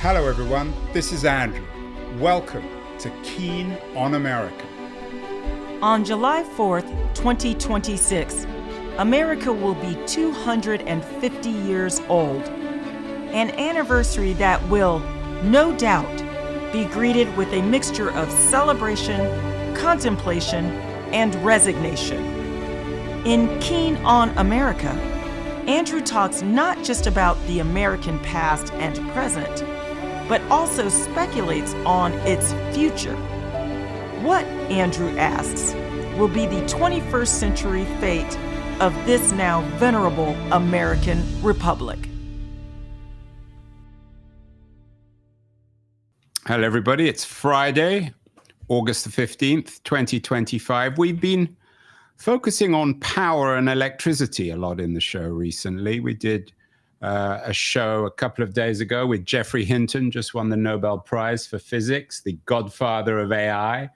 Hello everyone, this is Andrew. Welcome to Keen on America. On July 4th, 2026, America will be 250 years old. An anniversary that will, no doubt, be greeted with a mixture of celebration, contemplation, and resignation. In Keen on America, Andrew talks not just about the American past and present, but also speculates on its future. What, Andrew asks, will be the 21st century fate of this now venerable American republic? Hello everybody, it's Friday, August the 15th, 2025. We've been focusing on power and electricity a lot in the show recently. We did a show a couple of days ago with Geoffrey Hinton, just won the Nobel Prize for Physics, the godfather of AI,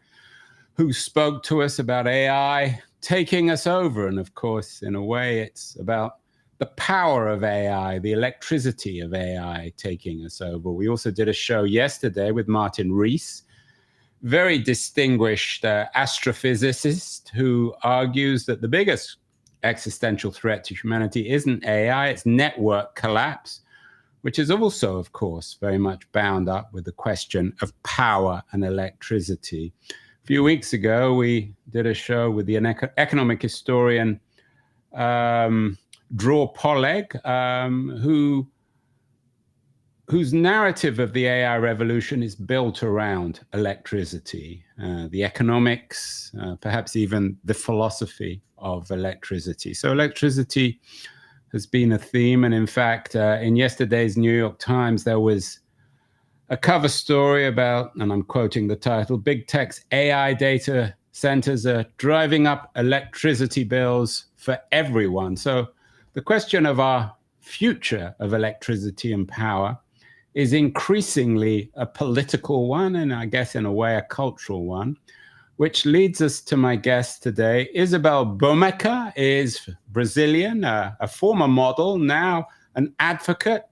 who spoke to us about AI taking us over. And of course, in a way, it's about the power of AI, the electricity of AI taking us over. We also did a show yesterday with Martin Rees, very distinguished astrophysicist, who argues that the biggest existential threat to humanity isn't AI, it's network collapse, which is also, of course, very much bound up with the question of power and electricity. A few weeks ago, we did a show with the economic historian Dror Poleg, whose narrative of the AI revolution is built around electricity, the economics, perhaps even the philosophy of electricity. So electricity has been a theme. And in fact, in yesterday's New York Times, there was a cover story about, and I'm quoting the title, Big Tech's AI data centers are driving up electricity bills for everyone. So the question of our future of electricity and power is increasingly a political one, and I guess in a way a cultural one, which leads us to my guest today. Isabel Boemeke is Brazilian, a former model, now an advocate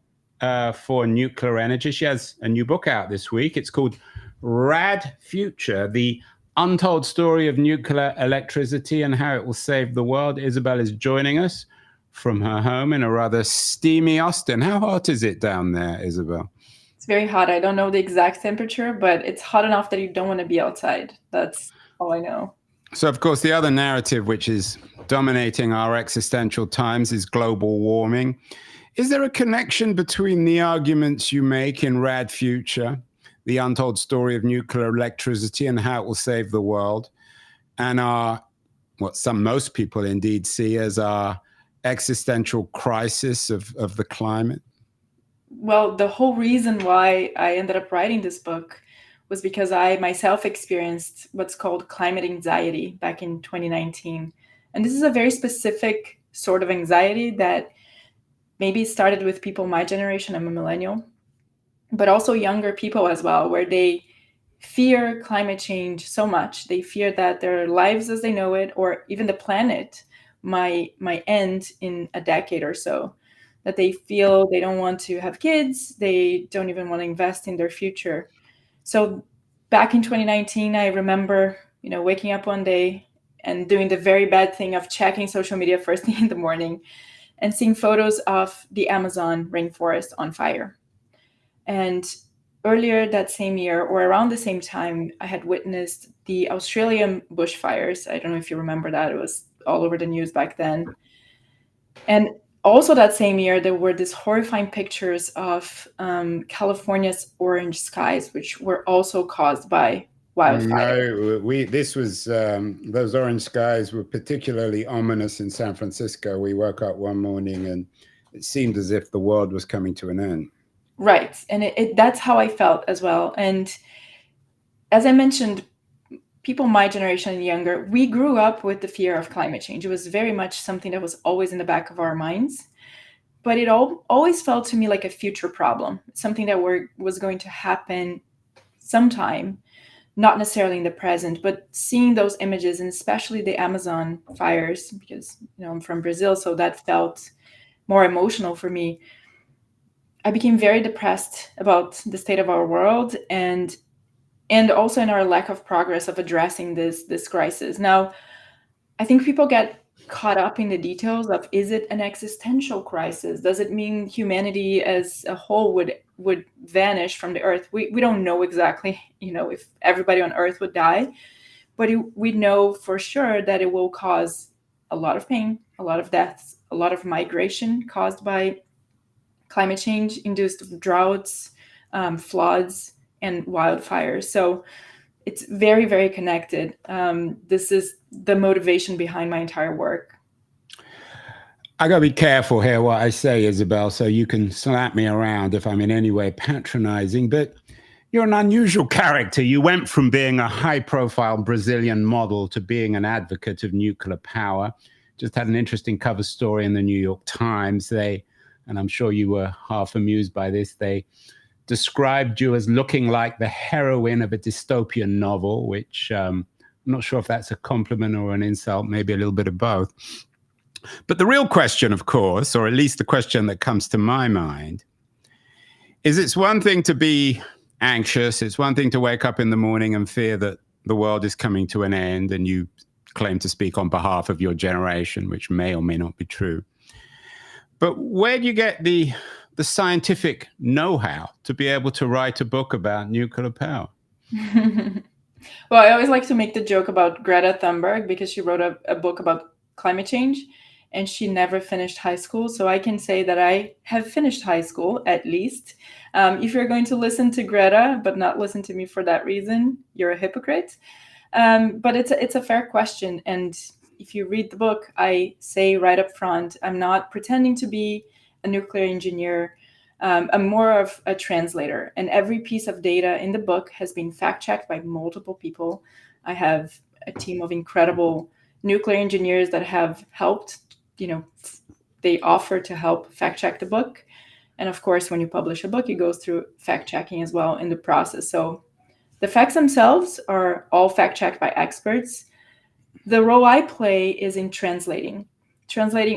for nuclear energy. She has a new book out this week. It's called Rad Future, The Untold Story of Nuclear Electricity and How It Will Save the World. Isabel is joining us from her home in a rather steamy Austin. How hot is it down there, Isabel? It's very hot. I don't know the exact temperature, but it's hot enough that you don't want to be outside. That's all I know. So, of course, the other narrative which is dominating our existential times is global warming. Is there a connection between the arguments you make in Rad Future, The Untold Story of Nuclear Electricity and How It Will Save the World, and what most people indeed see as our existential crisis of the climate? Well, the whole reason why I ended up writing this book was because I myself experienced what's called climate anxiety back in 2019. And this is a very specific sort of anxiety that maybe started with people my generation, I'm a millennial, but also younger people as well, where they fear climate change so much. They fear that their lives as they know it, or even the planet, might end in a decade or so, that they feel they don't want to have kids, they don't even want to invest in their future. So back in 2019, I remember, waking up one day and doing the very bad thing of checking social media first thing in the morning and seeing photos of the Amazon rainforest on fire. And earlier that same year, or around the same time, I had witnessed the Australian bushfires. I don't know if you remember that. It was all over the news back then. And also that same year, there were these horrifying pictures of California's orange skies, which were also caused by wildfire. No, those orange skies were particularly ominous in San Francisco. We woke up one morning and it seemed as if the world was coming to an end. Right. And that's how I felt as well. And as I mentioned, people my generation and younger, we grew up with the fear of climate change. It was very much something that was always in the back of our minds. But it always felt to me like a future problem, something that was going to happen sometime, not necessarily in the present, but seeing those images, and especially the Amazon fires, because I'm from Brazil, so that felt more emotional for me. I became very depressed about the state of our world and also in our lack of progress of addressing this crisis. Now, I think people get caught up in the details of, is it an existential crisis? Does it mean humanity as a whole would vanish from the earth? We don't know exactly, if everybody on earth would die, but we know for sure that it will cause a lot of pain, a lot of deaths, a lot of migration caused by climate change induced droughts, floods, and wildfires. So it's very, very connected. This is the motivation behind my entire work. I gotta be careful here what I say, Isabel, so you can slap me around if I'm in any way patronizing, but you're an unusual character. You went from being a high-profile Brazilian model to being an advocate of nuclear power. Just had an interesting cover story in the New York Times. And I'm sure you were half amused by this, they described you as looking like the heroine of a dystopian novel, which I'm not sure if that's a compliment or an insult, maybe a little bit of both. But the real question, of course, or at least the question that comes to my mind, is it's one thing to be anxious. It's one thing to wake up in the morning and fear that the world is coming to an end, and you claim to speak on behalf of your generation, which may or may not be true. But where do you get the scientific know-how to be able to write a book about nuclear power? Well, I always like to make the joke about Greta Thunberg because she wrote a book about climate change and she never finished high school. So I can say that I have finished high school, at least. If you're going to listen to Greta, but not listen to me for that reason, you're a hypocrite. But it's a fair question. And if you read the book, I say right up front, I'm not pretending to be a nuclear engineer. I'm more of a translator. And every piece of data in the book has been fact-checked by multiple people. I have a team of incredible nuclear engineers that have helped, they offer to help fact-check the book. And of course, when you publish a book, it goes through fact-checking as well in the process. So the facts themselves are all fact-checked by experts. The role I play is in translating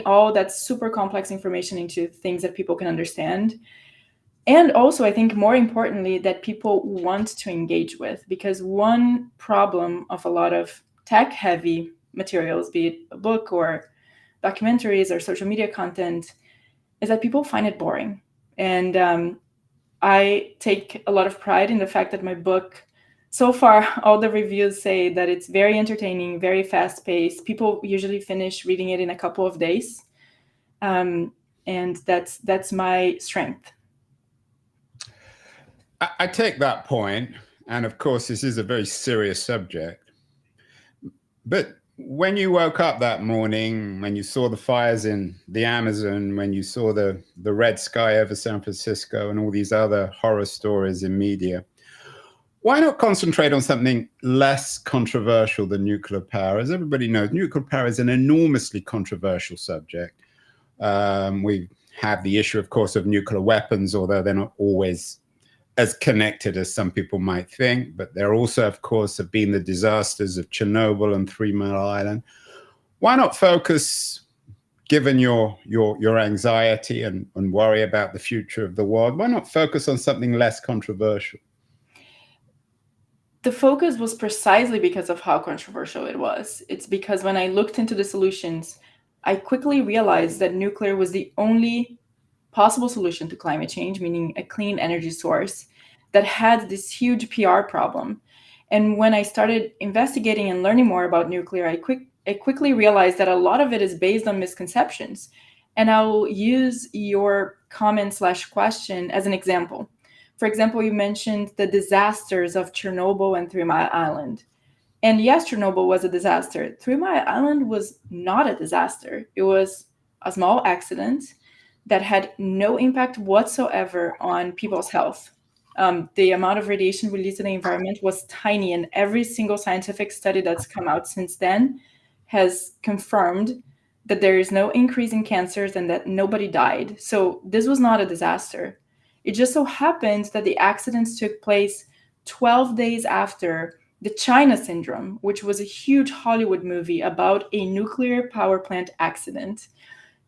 all that super complex information into things that people can understand. And also, I think more importantly, that people want to engage with, because one problem of a lot of tech-heavy materials, be it a book or documentaries or social media content, is that people find it boring. And I take a lot of pride in the fact that my book, so far, all the reviews say that it's very entertaining, very fast-paced. People usually finish reading it in a couple of days. And that's my strength. I take that point. And of course, this is a very serious subject. But when you woke up that morning, when you saw the fires in the Amazon, when you saw the red sky over San Francisco and all these other horror stories in media, why not concentrate on something less controversial than nuclear power? As everybody knows, nuclear power is an enormously controversial subject. We have the issue, of course, of nuclear weapons, although they're not always as connected as some people might think. But there also, of course, have been the disasters of Chernobyl and 3 Mile Island. Why not focus, given your anxiety and worry about the future of the world, why not focus on something less controversial? The focus was precisely because of how controversial it was. It's because when I looked into the solutions, I quickly realized that nuclear was the only possible solution to climate change, meaning a clean energy source that had this huge PR problem. And when I started investigating and learning more about nuclear, I quickly realized that a lot of it is based on misconceptions. And I'll use your comment/question as an example. For example, you mentioned the disasters of Chernobyl and 3 Mile Island. And yes, Chernobyl was a disaster. 3 Mile Island was not a disaster. It was a small accident that had no impact whatsoever on people's health. The amount of radiation released in the environment was tiny, and every single scientific study that's come out since then has confirmed that there is no increase in cancers and that nobody died. So this was not a disaster. It just so happened that the accidents took place 12 days after the China Syndrome, which was a huge Hollywood movie about a nuclear power plant accident.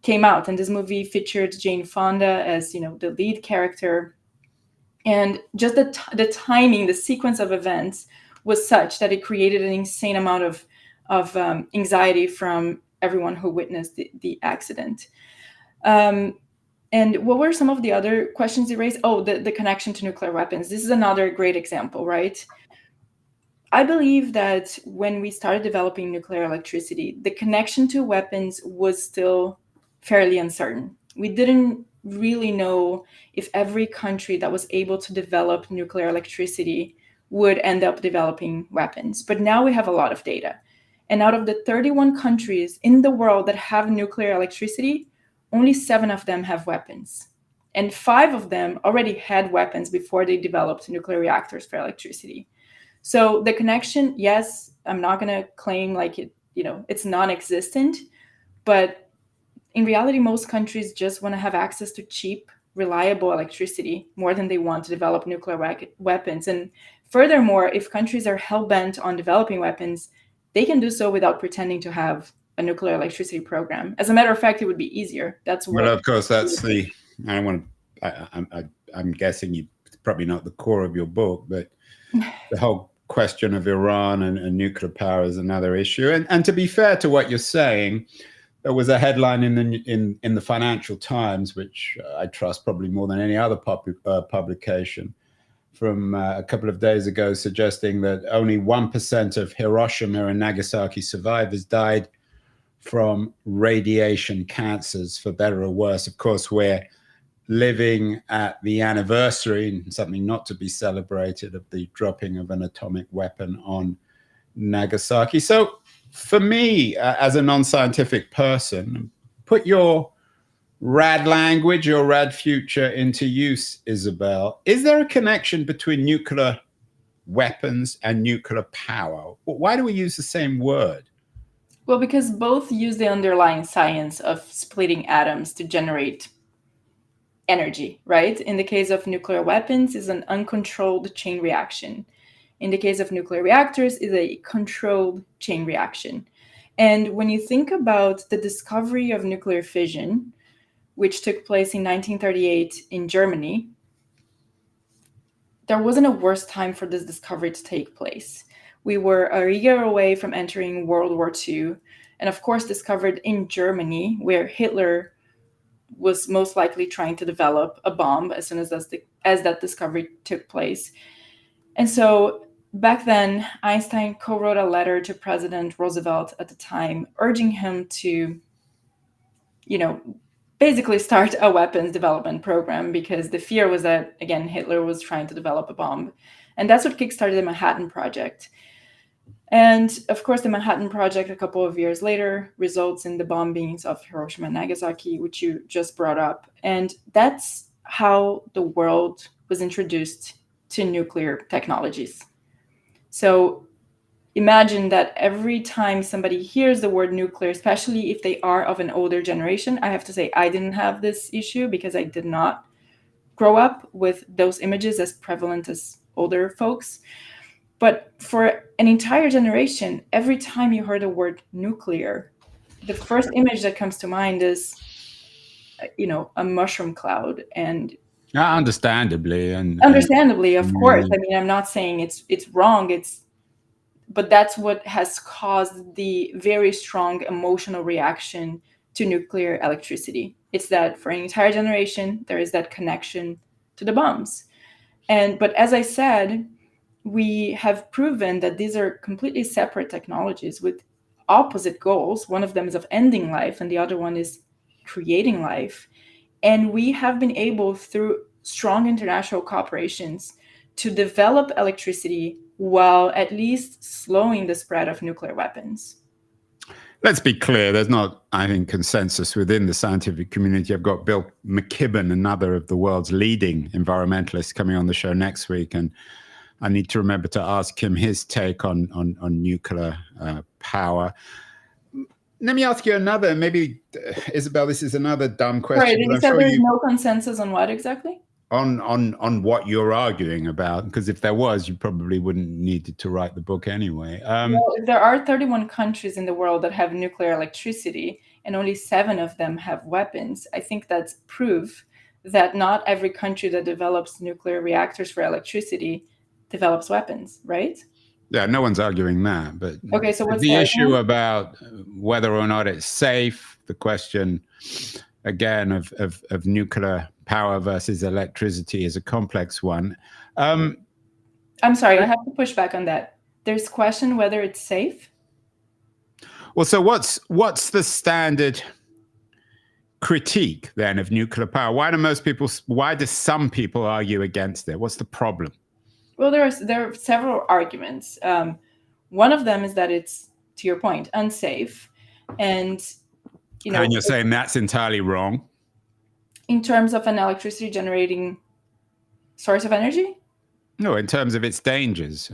came out, and this movie featured Jane Fonda as, the lead character. And just the timing, the sequence of events was such that it created an insane amount of anxiety from everyone who witnessed the accident. And what were some of the other questions you raised? Oh, the connection to nuclear weapons. This is another great example, right? I believe that when we started developing nuclear electricity, the connection to weapons was still fairly uncertain. We didn't really know if every country that was able to develop nuclear electricity would end up developing weapons. But now we have a lot of data. And out of the 31 countries in the world that have nuclear electricity, only 7 of them have weapons. And 5 of them already had weapons before they developed nuclear reactors for electricity. So the connection, yes, I'm not going to claim like it's non-existent, but in reality, most countries just want to have access to cheap, reliable electricity more than they want to develop nuclear weapons. And furthermore, if countries are hell-bent on developing weapons, they can do so without pretending to have a nuclear electricity program. As a matter of fact, it would be easier. That's what. Well, of course, that's I'm guessing it's probably not the core of your book, but the whole question of Iran and nuclear power is another issue. And to be fair to what you're saying, there was a headline in the Financial Times, which I trust probably more than any other publication, from a couple of days ago, suggesting that only 1% of Hiroshima and Nagasaki survivors died from radiation cancers, for better or worse. Of course, we're living at the anniversary, something not to be celebrated, of the dropping of an atomic weapon on Nagasaki. So for me, as a non-scientific person, put your rad language, your rad future into use, Isabel. Is there a connection between nuclear weapons and nuclear power? Why do we use the same word? Well, because both use the underlying science of splitting atoms to generate energy, right? In the case of nuclear weapons, is an uncontrolled chain reaction. In the case of nuclear reactors, is a controlled chain reaction. And when you think about the discovery of nuclear fission, which took place in 1938 in Germany, there wasn't a worse time for this discovery to take place. We were a year away from entering World War II, and of course discovered in Germany, where Hitler was most likely trying to develop a bomb as soon as that discovery took place. And so back then, Einstein co-wrote a letter to President Roosevelt at the time, urging him to, basically start a weapons development program, because the fear was that, again, Hitler was trying to develop a bomb. And that's what kickstarted the Manhattan Project. And of course, the Manhattan Project, a couple of years later, results in the bombings of Hiroshima and Nagasaki, which you just brought up. And that's how the world was introduced to nuclear technologies. So imagine that every time somebody hears the word nuclear, especially if they are of an older generation, I have to say I didn't have this issue because I did not grow up with those images as prevalent as older folks. But for an entire generation, every time you heard the word nuclear, the first image that comes to mind is, a mushroom cloud. And understandably, of course. I mean, I'm not saying it's wrong. But that's what has caused the very strong emotional reaction to nuclear electricity. It's that for an entire generation, there is that connection to the bombs. But as I said, we have proven that these are completely separate technologies with opposite goals. One of them is of ending life, and the other one is creating life. And we have been able, through strong international cooperations, to develop electricity while at least slowing the spread of nuclear weapons. Let's be clear, there's not, I think, consensus within the scientific community. I've got Bill McKibben, another of the world's leading environmentalists, coming on the show next week, and I need to remember to ask him his take on nuclear power. Let me ask you another, maybe, Isabel, this is another dumb question. Right, you said there's no consensus on what exactly? On what you're arguing about, because if there was, you probably wouldn't need to write the book anyway. Well, if there are 31 countries in the world that have nuclear electricity, and only 7 of them have weapons, I think that's proof that not every country that develops nuclear reactors for electricity develops weapons, right? Yeah, no one's arguing that. But Okay, so what's the the issue argument? about whether or not it's safe, the question again of nuclear power versus electricity is a complex one. I'm sorry, I have to push back on that. There's question whether it's safe. Well, so what's the standard critique then of nuclear power? Why do some people argue against it? What's the problem? Well, there are several arguments. One of them is that it's, to your point, unsafe, and And you're saying that's entirely wrong in terms of an electricity generating source of energy. No, in terms of its dangers.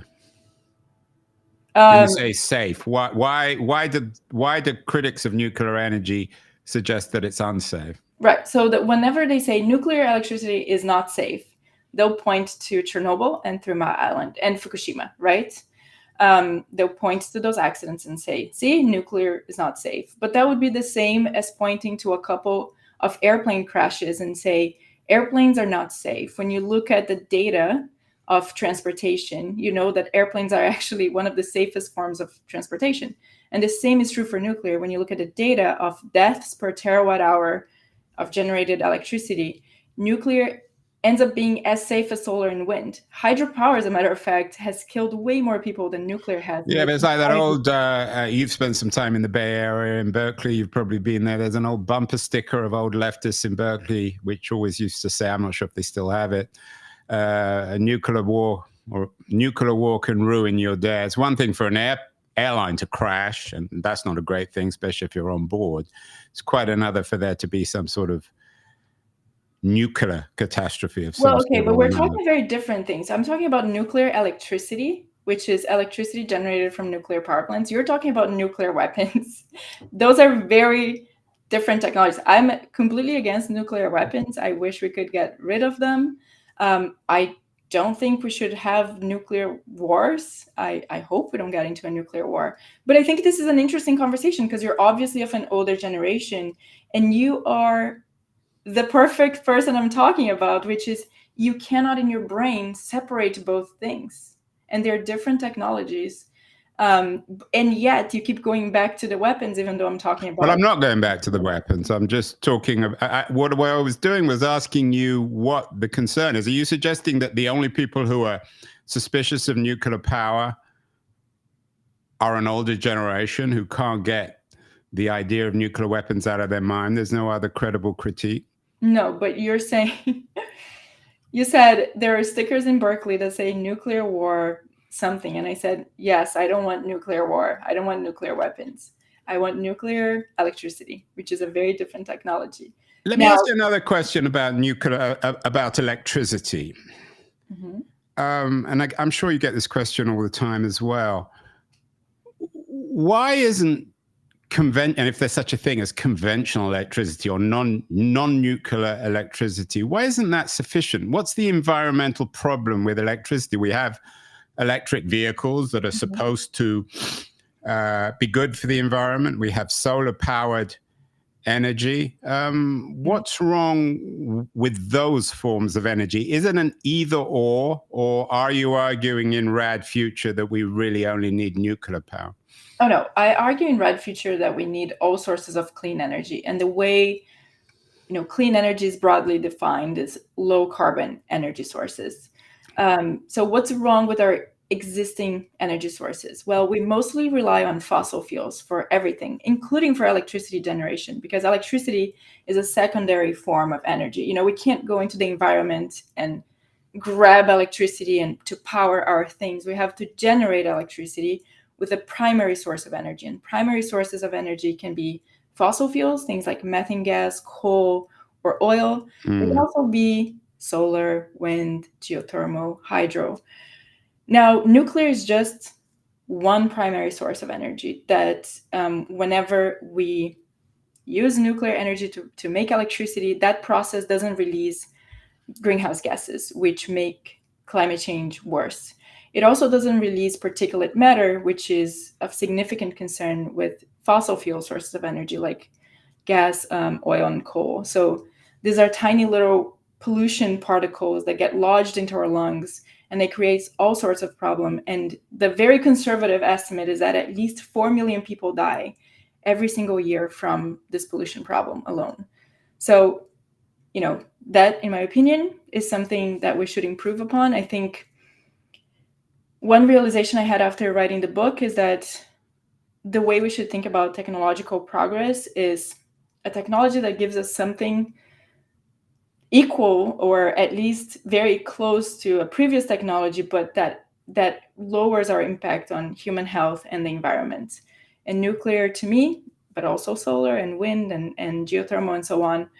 When you say safe, why do critics of nuclear energy suggest that it's unsafe? Right. So that whenever they say nuclear electricity is not safe, they'll point to Chernobyl and 3 Mile Island and Fukushima, right? They'll point to those accidents and say, see, nuclear is not safe. But that would be the same as pointing to a couple of airplane crashes and say, airplanes are not safe. When you look at the data of transportation, you know that airplanes are actually one of the safest forms of transportation. And the same is true for nuclear. When you look at the data of deaths per terawatt hour of generated electricity, nuclear ends up being as safe as solar and wind. Hydropower, as a matter of fact, has killed way more people than nuclear has. Yeah, but it's like that old, you've spent some time in the Bay Area in Berkeley, you've probably been there. There's an old bumper sticker of old leftists in Berkeley, which always used to say, I'm not sure if they still have it, a nuclear war can ruin your day. It's one thing for an airline to crash, and that's not a great thing, especially if you're on board. It's quite another for there to be some sort of nuclear catastrophe of some Well, okay, sort but or we're another. talking very different things. I'm talking about nuclear electricity, which is electricity generated from nuclear power plants. You're talking about nuclear weapons. Those are very different technologies. I'm completely against nuclear weapons. I wish we could get rid of them. I don't think we should have nuclear wars. I hope we don't get into a nuclear war. But I think this is an interesting conversation because you're obviously of an older generation and you are the perfect person I'm talking about, which is you cannot in your brain separate both things. And they're different technologies. And yet you keep going back to the weapons, even though I'm talking about... Well, I'm not going back to the weapons. I'm just talking about what I was doing was asking you what the concern is. Are you suggesting that the only people who are suspicious of nuclear power are an older generation who can't get the idea of nuclear weapons out of their mind? There's no other credible critique? No, but you're saying... You said there are stickers in Berkeley that say nuclear war something. And I said, yes, I don't want nuclear war. I don't want nuclear weapons. I want nuclear electricity, which is a very different technology. Let me ask you another question about about electricity. Mm-hmm. And I'm sure you get this question all the time as well. Why isn't and if there's such a thing as conventional electricity or non-nuclear electricity, why isn't that sufficient? What's the environmental problem with electricity? We have electric vehicles that are supposed to be good for the environment. We have solar-powered energy. What's wrong with those forms of energy? Is it an either-or are you arguing in Rad Future that we really only need nuclear power? Oh, no. I argue in Rad Future that we need all sources of clean energy. And the way, clean energy is broadly defined as low carbon energy sources. So what's wrong with our existing energy sources? Well, we mostly rely on fossil fuels for everything, including for electricity generation, because electricity is a secondary form of energy. We can't go into the environment and grab electricity and to power our things. We have to generate electricity with a primary source of energy. And primary sources of energy can be fossil fuels, things like methane gas, coal, or oil. It can also be solar, wind, geothermal, hydro. Now, nuclear is just one primary source of energy that whenever we use nuclear energy to make electricity, that process doesn't release greenhouse gases, which make climate change worse. It also doesn't release particulate matter, which is of significant concern with fossil fuel sources of energy like gas, oil, and coal. So these are tiny little pollution particles that get lodged into our lungs, and they create all sorts of problem. And the very conservative estimate is that at least 4 million people die every single year from this pollution problem alone. So, that, in my opinion, is something that we should improve upon. I think one realization I had after writing the book is that the way we should think about technological progress is a technology that gives us something equal or at least very close to a previous technology, but that lowers our impact on human health and the environment. And nuclear, to me, but also solar and wind and geothermal and so on,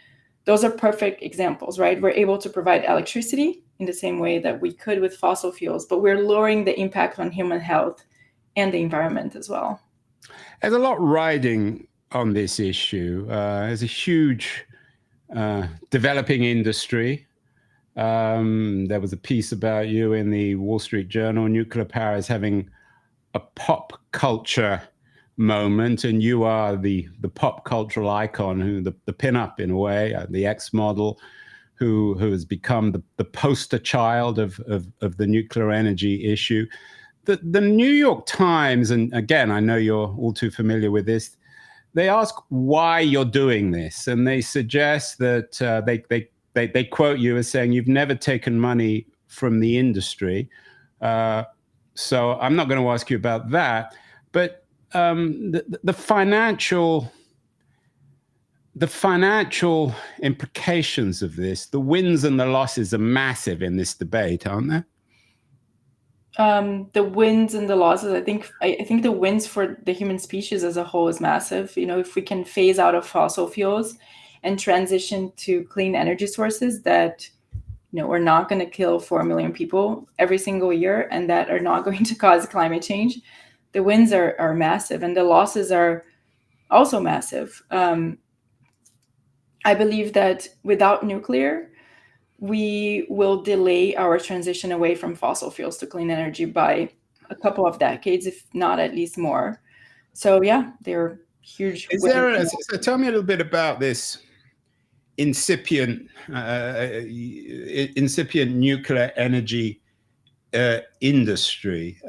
those are perfect examples, right? We're able to provide electricity in the same way that we could with fossil fuels, but we're lowering the impact on human health and the environment as well. There's a lot riding on this issue. There's a huge developing industry. There was a piece about you in the Wall Street Journal. Nuclear power is having a pop culture moment, and you are the pop cultural icon, who the pin-up in a way, the ex-model, who has become the poster child of the nuclear energy issue. The New York Times, and again, I know you're all too familiar with this, they ask why you're doing this, and they suggest that they quote you as saying you've never taken money from the industry. So I'm not going to ask you about that, but the financial implications of this, the wins and the losses are massive in this debate, aren't they? The wins and the losses, I think the wins for the human species as a whole is massive. If we can phase out of fossil fuels and transition to clean energy sources that are not going to kill 4 million people every single year and that are not going to cause climate change, the wins are massive, and the losses are also massive. I believe that without nuclear, we will delay our transition away from fossil fuels to clean energy by a couple of decades, if not at least more. So yeah, they're huge. So tell me a little bit about this incipient nuclear energy industry.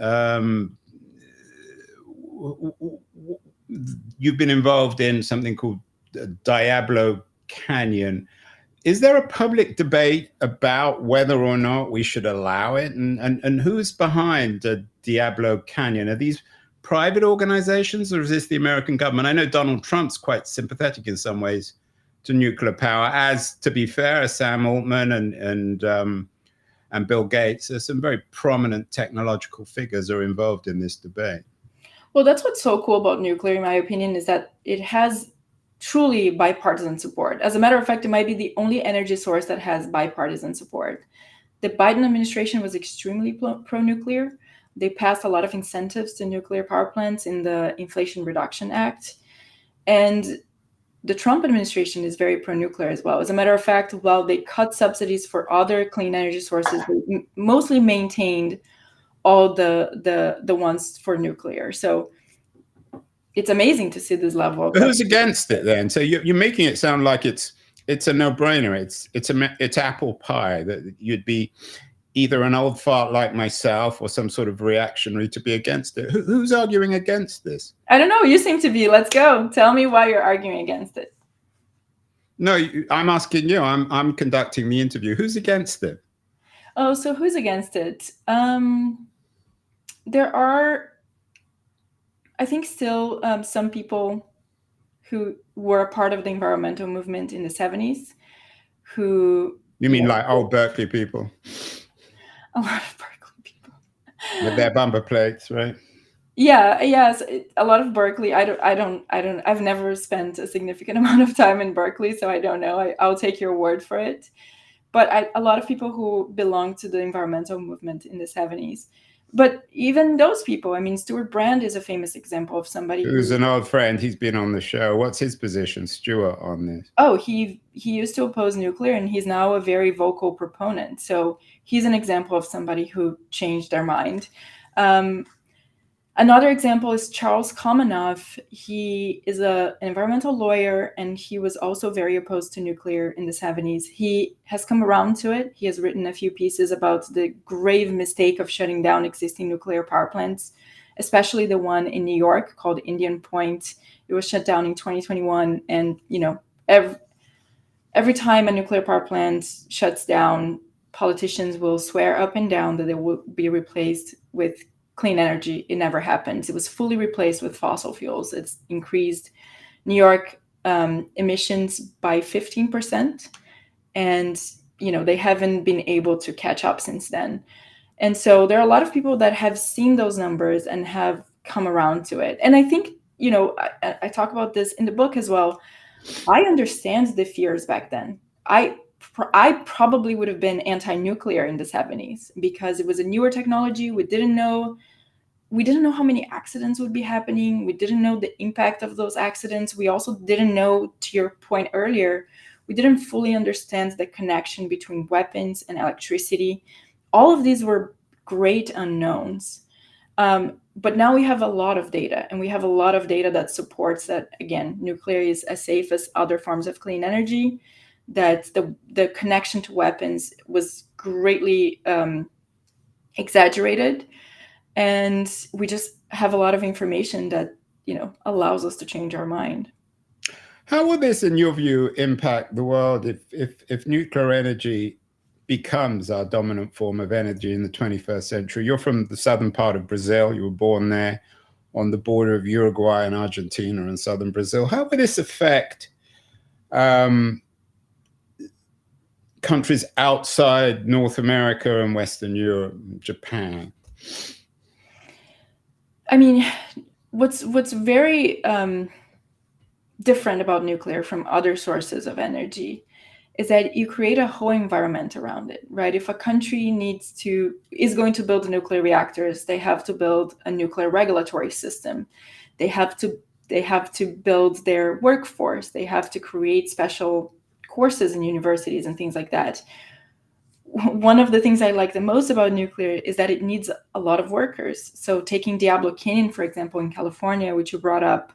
You've been involved in something called Diablo Canyon. Is there a public debate about whether or not we should allow it? And who's behind Diablo Canyon? Are these private organizations, or is this the American government? I know Donald Trump's quite sympathetic in some ways to nuclear power, as, to be fair, as Sam Altman and Bill Gates. There's some very prominent technological figures are involved in this debate. Well, that's what's so cool about nuclear, in my opinion, is that it has truly bipartisan support. As a matter of fact, it might be the only energy source that has bipartisan support. The Biden administration was extremely pro-nuclear. They passed a lot of incentives to nuclear power plants in the Inflation Reduction Act. And the Trump administration is very pro-nuclear as well. As a matter of fact, while they cut subsidies for other clean energy sources, they mostly maintained all the ones for nuclear. So it's amazing to see this level of. But who's against it then? So you're making it sound like it's a no-brainer. It's apple pie, that you'd be either an old fart like myself or some sort of reactionary to be against it. Who's arguing against this? I don't know. You seem to be. Let's go. Tell me why you're arguing against it. No, I'm asking you. I'm conducting the interview. Who's against it? Oh, so who's against it? There are, I think, still some people who were a part of the environmental movement in the 70s who... You mean like old Berkeley people? A lot of Berkeley people. With their bumper plates, right? Yeah, yes, a lot of Berkeley. I've never spent a significant amount of time in Berkeley, so I don't know. I'll take your word for it. But a lot of people who belong to the environmental movement in the 70s. But even those people, I mean, Stuart Brand is a famous example of somebody who's an old friend. He's been on the show. What's his position, Stuart, on this? Oh, he used to oppose nuclear, and he's now a very vocal proponent. So he's an example of somebody who changed their mind. Another example is Charles Kamenov. He is an environmental lawyer, and he was also very opposed to nuclear in the 70s. He has come around to it. He has written a few pieces about the grave mistake of shutting down existing nuclear power plants, especially the one in New York called Indian Point. It was shut down in 2021, and every time a nuclear power plant shuts down, politicians will swear up and down that it will be replaced with clean energy. It never happens. It was fully replaced with fossil fuels. It's increased New York emissions by 15%, and they haven't been able to catch up since then. And so there are a lot of people that have seen those numbers and have come around to it. And I think I talk about this in the book as well. I understand the fears back then. I probably would have been anti-nuclear in the 70s because it was a newer technology. We didn't know how many accidents would be happening. We didn't know the impact of those accidents. We also didn't know, to your point earlier, we didn't fully understand the connection between weapons and electricity. All of these were great unknowns. But now we have a lot of data, and we have a lot of data that supports that, again, nuclear is as safe as other forms of clean energy, that the connection to weapons was greatly exaggerated. And we just have a lot of information that, allows us to change our mind. How will this, in your view, impact the world if nuclear energy becomes our dominant form of energy in the 21st century? You're from the southern part of Brazil. You were born there on the border of Uruguay and Argentina and southern Brazil. How will this affect countries outside North America and Western Europe, Japan? I mean, what's very different about nuclear from other sources of energy is that you create a whole environment around it, right? If a country is going to build nuclear reactors, they have to build a nuclear regulatory system. They have to build their workforce. They have to create special courses in universities and things like that. One of the things I like the most about nuclear is that it needs a lot of workers. So taking Diablo Canyon, for example, in California, which you brought up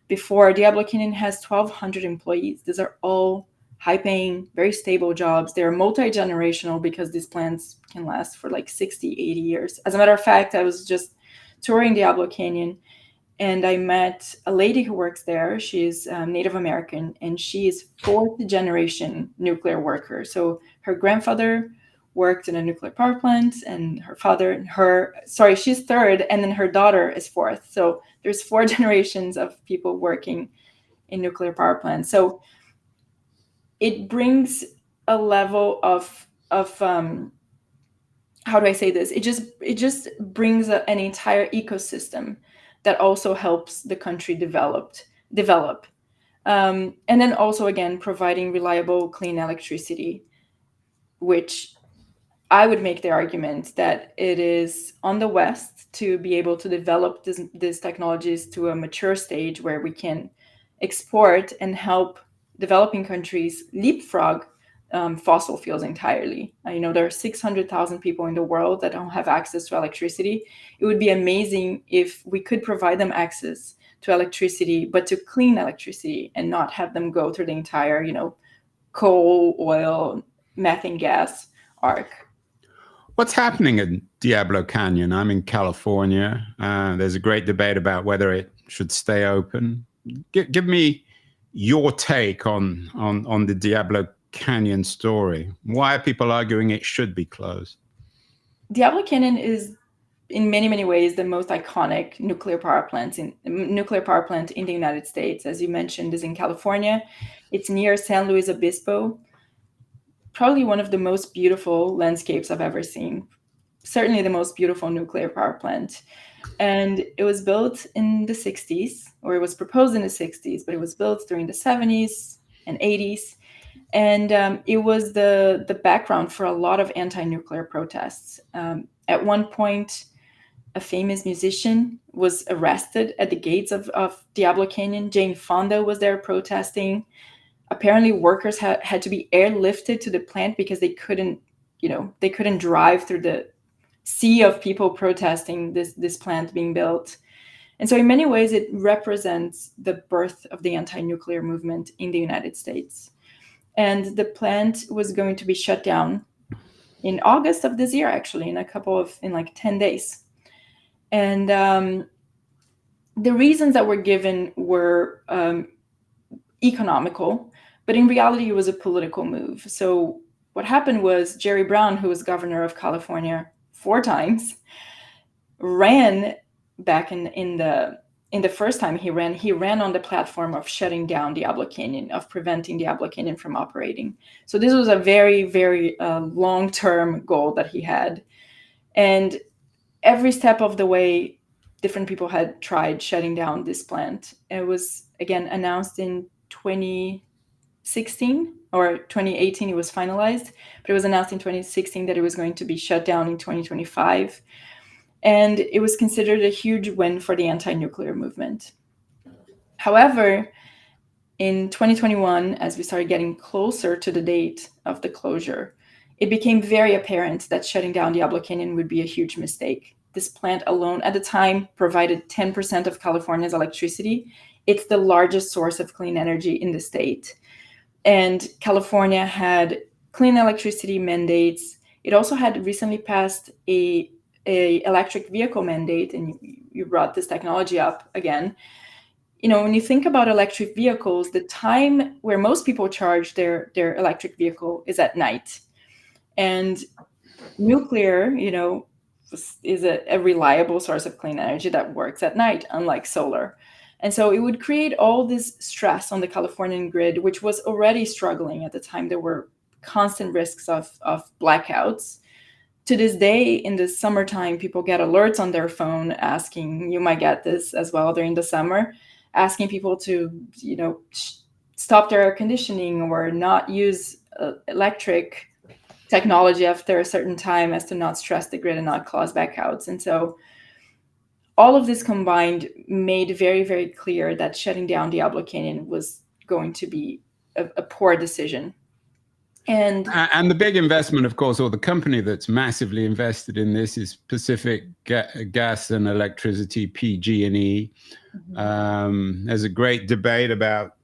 before, Diablo Canyon has 1,200 employees. These are all high-paying, very stable jobs. They're multi-generational because these plants can last for like 60, 80 years. As a matter of fact, I was just touring Diablo Canyon, and I met a lady who works there. She's Native American, and she is fourth-generation nuclear worker. So her grandfather worked in a nuclear power plant, and she's third, and then her daughter is fourth. So there's 4 generations of people working in nuclear power plants. So it brings a level of how do I say this? It just brings an entire ecosystem that also helps the country develop. And then also, again, providing reliable, clean electricity, which I would make the argument that it is on the West to be able to develop these technologies to a mature stage where we can export and help developing countries leapfrog fossil fuels entirely. There are 600,000 people in the world that don't have access to electricity. It would be amazing if we could provide them access to electricity, but to clean electricity, and not have them go through the entire, coal, oil, methane gas arc. What's happening in Diablo Canyon? I'm in California. There's a great debate about whether it should stay open. Give me your take on the Diablo Canyon story. Why are people arguing it should be closed? Diablo Canyon is, in many, many ways, the most iconic nuclear power plant in the United States. As you mentioned, is in California. It's near San Luis Obispo. Probably one of the most beautiful landscapes I've ever seen. Certainly the most beautiful nuclear power plant. And it was built in the 60s, or it was proposed in the 60s, but it was built during the 70s and 80s. And it was the background for a lot of anti-nuclear protests. At one point, a famous musician was arrested at the gates of Diablo Canyon. Jane Fonda was there protesting. Apparently, workers had to be airlifted to the plant because they couldn't drive through the sea of people protesting this plant being built. And so in many ways, it represents the birth of the anti-nuclear movement in the United States. And the plant was going to be shut down in August of this year, actually, in like 10 days. And the reasons that were given were economical, but in reality, it was a political move. So what happened was Jerry Brown, who was governor of California 4 times, ran back in the first time he ran on the platform of shutting down Diablo Canyon, of preventing Diablo Canyon from operating. So this was a very, very long-term goal that he had. And every step of the way, different people had tried shutting down this plant. It was, again, announced in 2016 or 2018, it was finalized, but it was announced in 2016 that it was going to be shut down in 2025. And it was considered a huge win for the anti-nuclear movement. However, in 2021, as we started getting closer to the date of the closure, it became very apparent that shutting down Diablo Canyon would be a huge mistake. This plant alone at the time provided 10% of California's electricity. It's the largest source of clean energy in the state. And California had clean electricity mandates. It also had recently passed a electric vehicle mandate, and you brought this technology up again. You know, when you think about electric vehicles, the time where most people charge their electric vehicle is at night. And nuclear, you know, is a reliable source of clean energy that works at night, unlike solar. And so it would create all this stress on the Californian grid, which was already struggling at the time. There were constant risks of blackouts. To this day, in the summertime, people get alerts on their phone asking, you might get this as well during the summer, asking people to, you know, stop their air conditioning or not use electric technology after a certain time as to not stress the grid and not cause blackouts. And so all of this combined made very, very clear that shutting down Diablo Canyon was going to be a poor decision. And the big investment, of course, or the company that's massively invested in this is Pacific Gas and Electricity, PG&E. There's a great debate about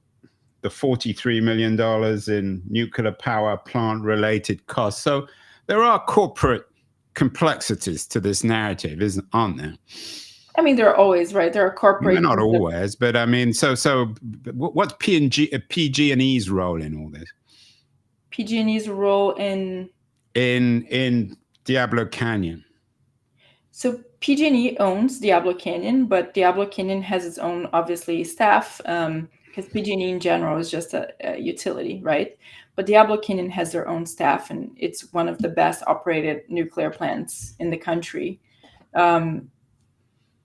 the $43 million in nuclear power plant related costs. So there are corporate complexities to this narrative, aren't there? I mean, there are always, right? There are corporations. Not always, but I mean, so what's PG&E's role in all this? PG&E's role in Diablo Canyon. So PG&E owns Diablo Canyon, but Diablo Canyon has its own, obviously, staff, because PG&E in general is just a utility, right? But Diablo Canyon has their own staff, and it's one of the best operated nuclear plants in the country. I'm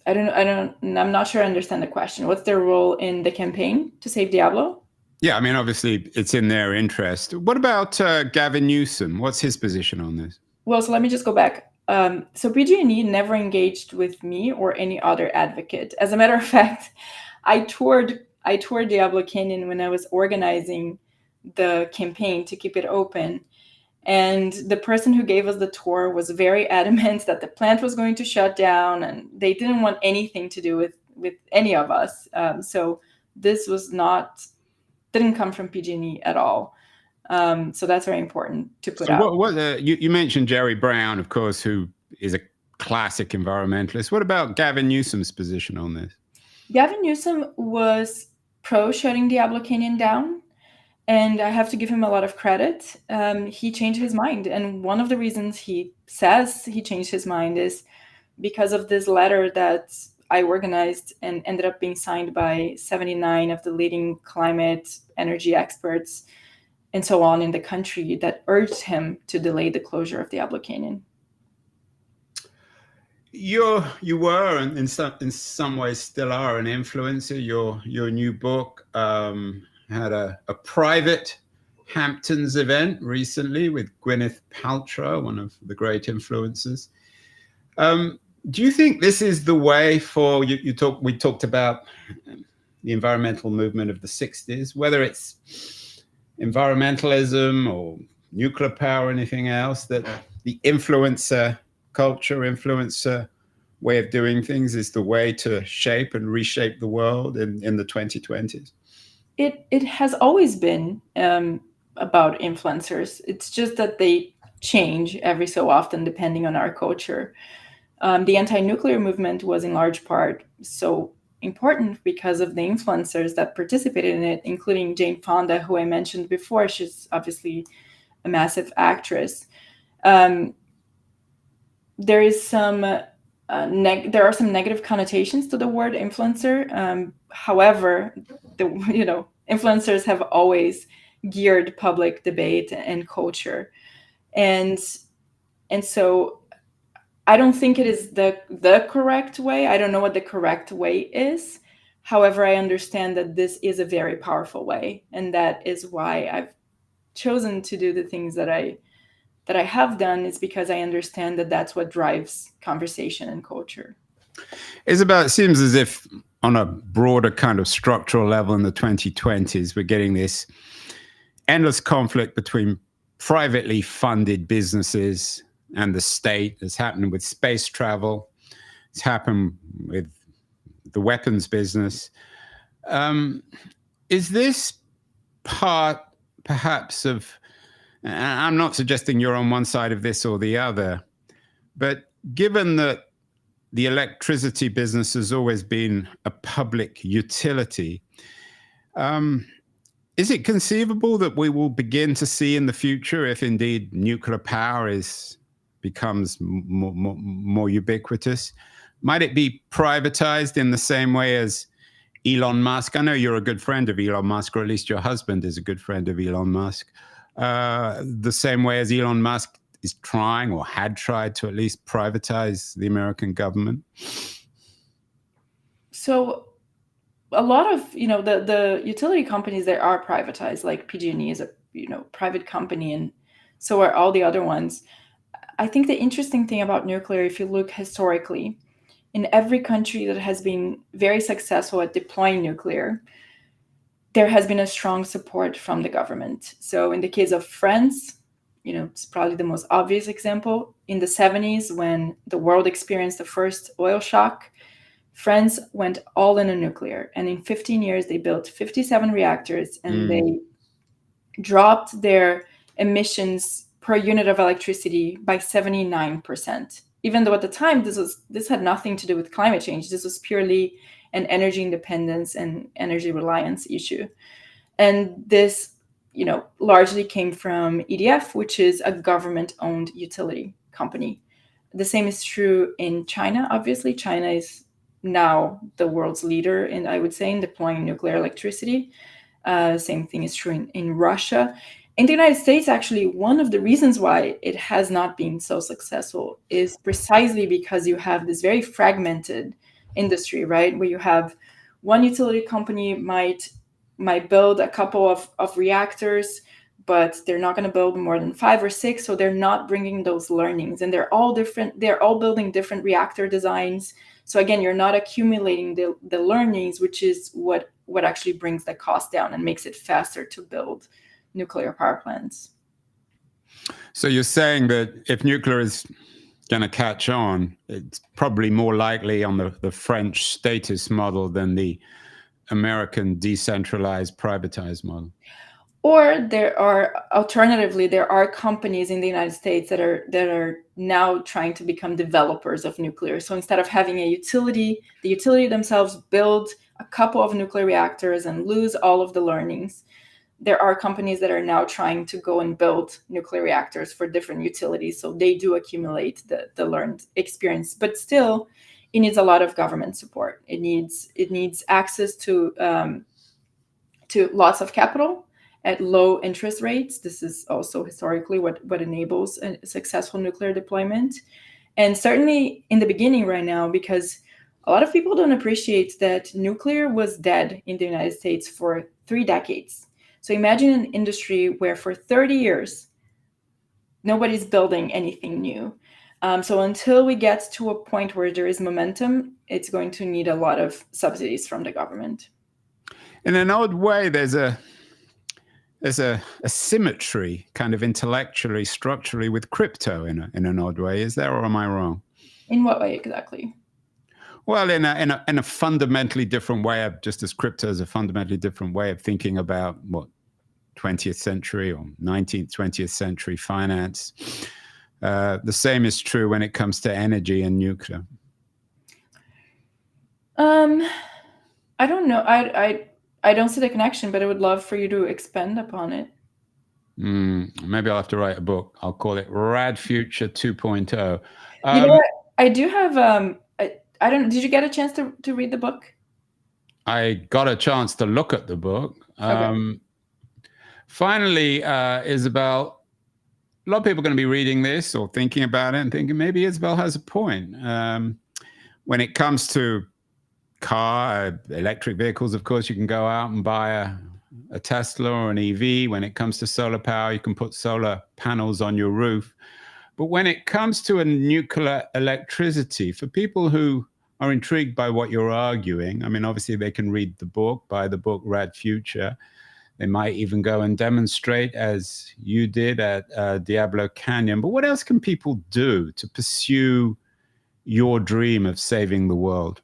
not sure I understand the question. What's their role in the campaign to save Diablo? Yeah, I mean, obviously, it's in their interest. What about Gavin Newsom? What's his position on this? Well, so let me just go back. So PG&E never engaged with me or any other advocate. As a matter of fact, I toured Diablo Canyon when I was organizing the campaign to keep it open. And the person who gave us the tour was very adamant that the plant was going to shut down, and they didn't want anything to do with any of us. So this didn't come from PG&E at all. So that's very important to put out. You mentioned Jerry Brown, of course, who is a classic environmentalist. What about Gavin Newsom's position on this? Gavin Newsom was pro shutting Diablo Canyon down, and I have to give him a lot of credit. He changed his mind, and one of the reasons he says he changed his mind is because of this letter that I organized and ended up being signed by 79 of the leading climate energy experts and so on in the country that urged him to delay the closure of Diablo Canyon. You were, and in some ways still are, an influencer. Your new book had a private Hamptons event recently with Gwyneth Paltrow, one of the great influencers. Do you think this is the way for we talked about the environmental movement of the 60s, whether it's environmentalism or nuclear power or anything else, that the influencer culture, influencer way of doing things is the way to shape and reshape the world in the 2020s? It has always been about influencers. It's just that they change every so often depending on our culture. The anti-nuclear movement was in large part so important because of the influencers that participated in it, including Jane Fonda, who I mentioned before. She's obviously a massive actress. There is some there are some negative connotations to the word influencer. However, influencers have always geared public debate and culture, and so I don't think it is the correct way. I don't know what the correct way is. However, I understand that this is a very powerful way, and that is why I've chosen to do the things that I have done, is because I understand that that's what drives conversation and culture. Isabel, it seems as if on a broader kind of structural level in the 2020s, we're getting this endless conflict between privately funded businesses and the state. It's happened with space travel. It's happened with the weapons business. Is this part, perhaps, of, I'm not suggesting you're on one side of this or the other, but given that the electricity business has always been a public utility, is it conceivable that we will begin to see in the future, if indeed nuclear power becomes more ubiquitous, might it be privatized in the same way as Elon Musk? I know you're a good friend of Elon Musk, or at least your husband is a good friend of Elon Musk. The same way as Elon Musk is trying, or had tried, to at least privatize the American government? So a lot of, the utility companies that are privatized, like PG&E is a, private company, and so are all the other ones. I think the interesting thing about nuclear, if you look historically, in every country that has been very successful at deploying nuclear, there has been a strong support from the government. So in the case of France, it's probably the most obvious example. In the 70s, when the world experienced the first oil shock, France went all in on nuclear. And in 15 years, they built 57 reactors, and they dropped their emissions per unit of electricity by 79%. Even though at the time, this had nothing to do with climate change. This was purely an energy independence and energy reliance issue. And this, largely came from EDF, which is a government-owned utility company. The same is true in China. Obviously, China is now the world's leader in, I would say, in deploying nuclear electricity. Same thing is true in Russia. In the United States, actually, one of the reasons why it has not been so successful is precisely because you have this very fragmented industry, right? Where you have one utility company might build a couple of reactors, but they're not going to build more than 5 or 6. So they're not bringing those learnings, and they're all different. They're all building different reactor designs. So again, you're not accumulating the learnings, which is what actually brings the cost down and makes it faster to build nuclear power plants. So you're saying that if nuclear is going to catch on, it's probably more likely on the French statist model than the American decentralized privatized model? Or there are companies in the United States that are now trying to become developers of nuclear. So instead of having a utility, the utility themselves build a couple of nuclear reactors and lose all of the learnings. There are companies that are now trying to go and build nuclear reactors for different utilities. So they do accumulate the learned experience, but still it needs a lot of government support. It needs access to lots of capital at low interest rates. This is also historically what enables a successful nuclear deployment. And certainly in the beginning right now, because a lot of people don't appreciate that nuclear was dead in the United States for 3 decades. So imagine an industry where for 30 years, nobody's building anything new. So until we get to a point where there is momentum, it's going to need a lot of subsidies from the government. In an odd way, there's a symmetry, kind of intellectually, structurally, with crypto in an odd way. Is there, or am I wrong? In what way exactly? Well, in a fundamentally different way, just as crypto is a fundamentally different way of thinking about what 20th century or 19th, 20th century finance. The same is true when it comes to energy and nuclear. I don't know. I don't see the connection, but I would love for you to expand upon it. Maybe I'll have to write a book. I'll call it Rad Future 2.0. You know what? I do have. I don't. Did you get a chance to read the book? I got a chance to look at the book. Okay. Finally, Isabel, a lot of people are going to be reading this or thinking about it and thinking maybe Isabel has a point. When it comes to electric vehicles, of course, you can go out and buy a Tesla or an EV. When it comes to solar power, you can put solar panels on your roof. But when it comes to a nuclear electricity, for people who are intrigued by what you're arguing, I mean, obviously they can read the book, buy the book Rad Future. They might even go and demonstrate, as you did at Diablo Canyon. But what else can people do to pursue your dream of saving the world?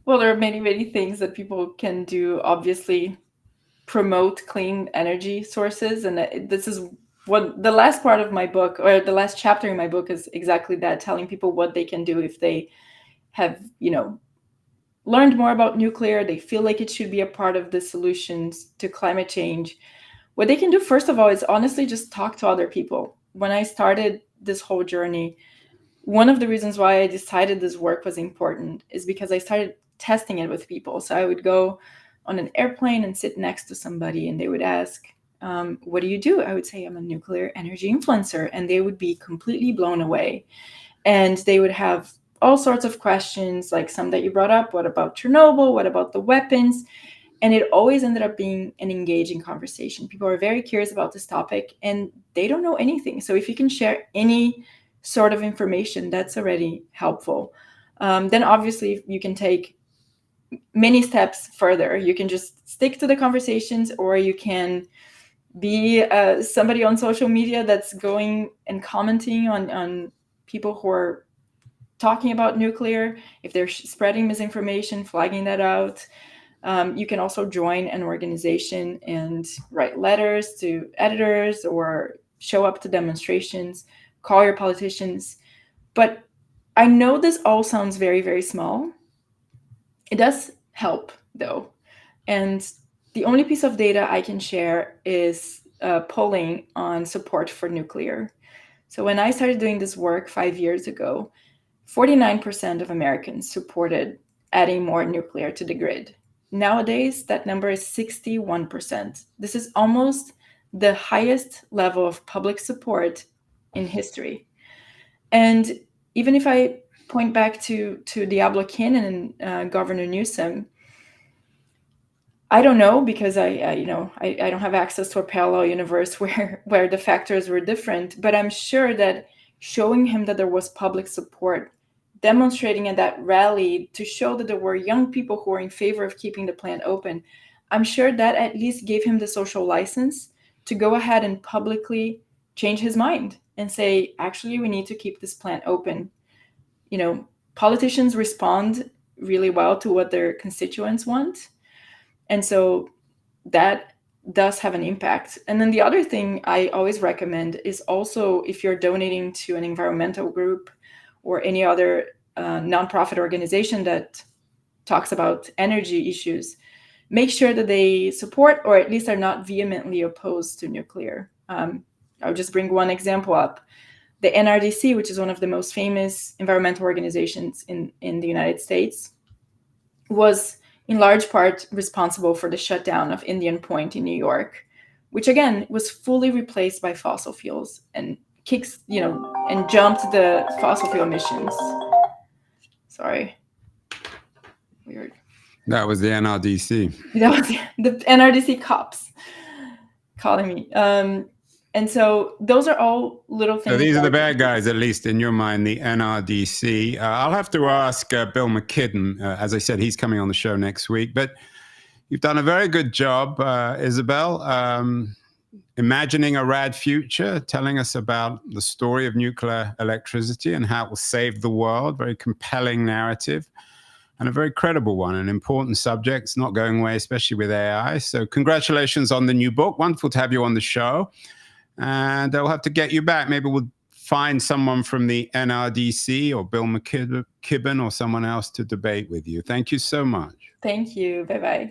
Well, there are many, many things that people can do. Obviously, promote clean energy sources. And this is what the last part of my book, or the last chapter in my book, is exactly that, telling people what they can do if they have, learned more about nuclear, they feel like it should be a part of the solutions to climate change. What they can do, first of all, is honestly just talk to other people. When I started this whole journey, one of the reasons why I decided this work was important is because I started testing it with people. So I would go on an airplane and sit next to somebody, and they would ask, what do you do? I would say, I'm a nuclear energy influencer. And they would be completely blown away. And they would have all sorts of questions, like some that you brought up. What about Chernobyl? What about the weapons? And it always ended up being an engaging conversation. People are very curious about this topic, and they don't know anything. So if you can share any sort of information, that's already helpful. Then obviously you can take many steps further. You can just stick to the conversations, or you can be somebody on social media that's going and commenting on people who are talking about nuclear. If they're spreading misinformation, flagging that out. You can also join an organization and write letters to editors or show up to demonstrations, call your politicians. But I know this all sounds very, very small. It does help, though. And the only piece of data I can share is polling on support for nuclear. So when I started doing this work 5 years ago, 49% of Americans supported adding more nuclear to the grid. Nowadays, that number is 61%. This is almost the highest level of public support in history. And even if I point back to Diablo Canyon and Governor Newsom, I don't know, because I don't have access to a parallel universe where the factors were different, but I'm sure that showing him that there was public support, demonstrating at that rally to show that there were young people who were in favor of keeping the plant open, I'm sure that at least gave him the social license to go ahead and publicly change his mind and say, actually, we need to keep this plant open. Politicians respond really well to what their constituents want. And so that does have an impact. And then the other thing I always recommend is also, if you're donating to an environmental group or any other nonprofit organization that talks about energy issues, make sure that they support or at least are not vehemently opposed to nuclear. I'll just bring one example up. The NRDC, which is one of the most famous environmental organizations in the United States, was in large part responsible for the shutdown of Indian Point in New York, which again was fully replaced by fossil fuels and and jumped the fossil fuel emissions. Sorry. Weird. That was the NRDC. That was the NRDC cops calling me. And so those are all little things. So these are the bad guys, at least in your mind, the NRDC. I'll have to ask Bill McKibben. As I said, he's coming on the show next week. But you've done a very good job, Isabel. Imagining a Rad Future, telling us about the story of nuclear electricity and how it will save the world. Very compelling narrative and a very credible one, an important subject. It's not going away, especially with AI. So congratulations on the new book. Wonderful to have you on the show. And I'll have to get you back. Maybe we'll find someone from the NRDC or Bill McKibben or someone else to debate with you. Thank you so much. Thank you. Bye-bye.